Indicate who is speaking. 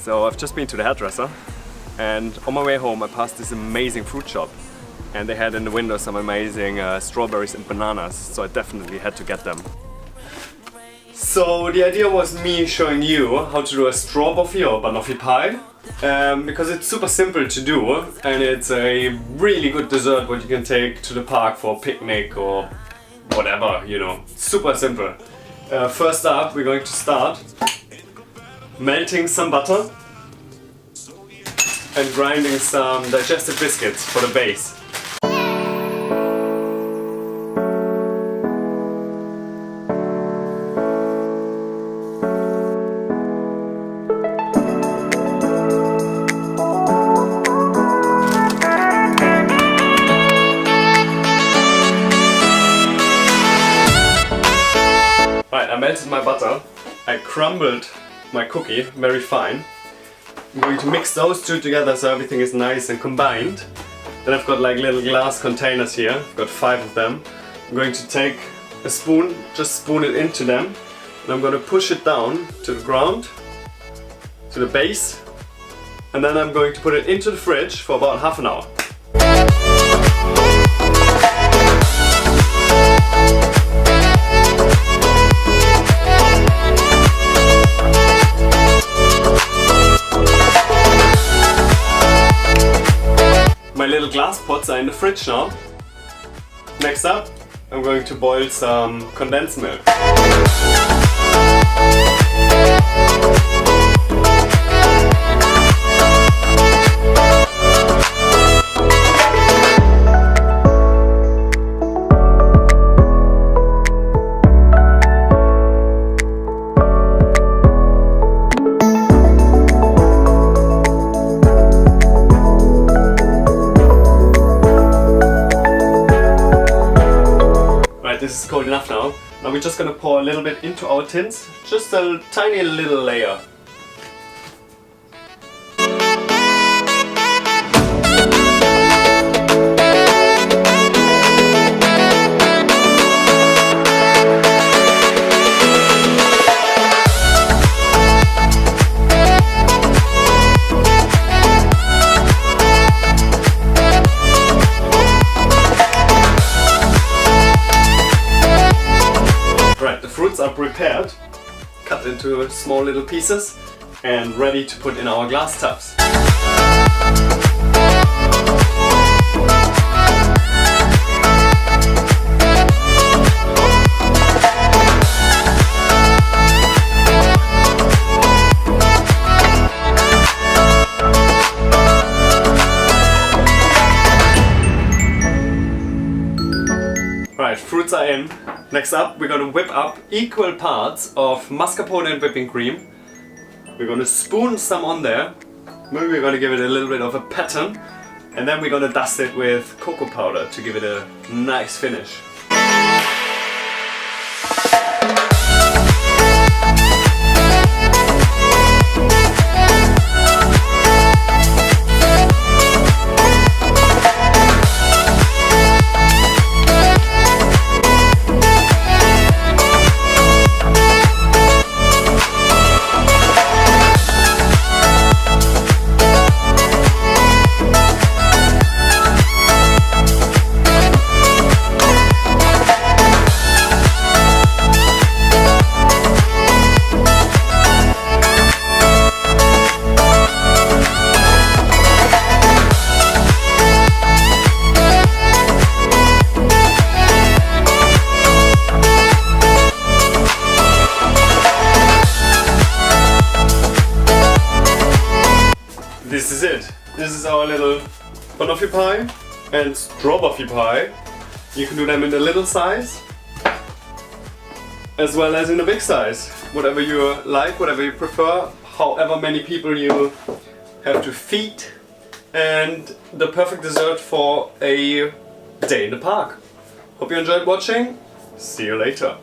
Speaker 1: So I've just been to the hairdresser, and on my way home I passed this amazing fruit shop, and they had in the window some amazing strawberries and bananas, so I definitely had to get them. So the idea was me showing you how to do a Strawboffe or Banoffee pie, because it's super simple to do and it's a really good dessert what you can take to the park for a picnic or whatever, you know. Super simple. First up we're going to start melting some butter and grinding some digestive biscuits for the base. Right, I melted my butter, I crumbled my cookie very fine. I'm going to mix those two together so everything is nice and combined. Then I've got like little glass containers here, I've got 5 of them. I'm going to take a spoon, just spoon it into them, and I'm going to push it down to the ground, to the base, and then I'm going to put it into the fridge for about half an hour. My little glass pots are in the fridge now. Next up, I'm going to boil some condensed milk. This is cold enough now. Now we're just gonna pour a little bit into our tins, just a tiny little layer. Fruits are prepared, cut into small little pieces and ready to put in our glass tubs. Right, fruits are in. Next up, we're going to whip up equal parts of mascarpone and whipping cream. We're going to spoon some on there. Maybe we're going to give it a little bit of a pattern. And then we're going to dust it with cocoa powder to give it a nice finish. This is it. This is our little Banoffee pie and Strawboffe pie. You can do them in the little size as well as in the big size. Whatever you like, whatever you prefer, however many people you have to feed, and the perfect dessert for a day in the park. Hope you enjoyed watching. See you later.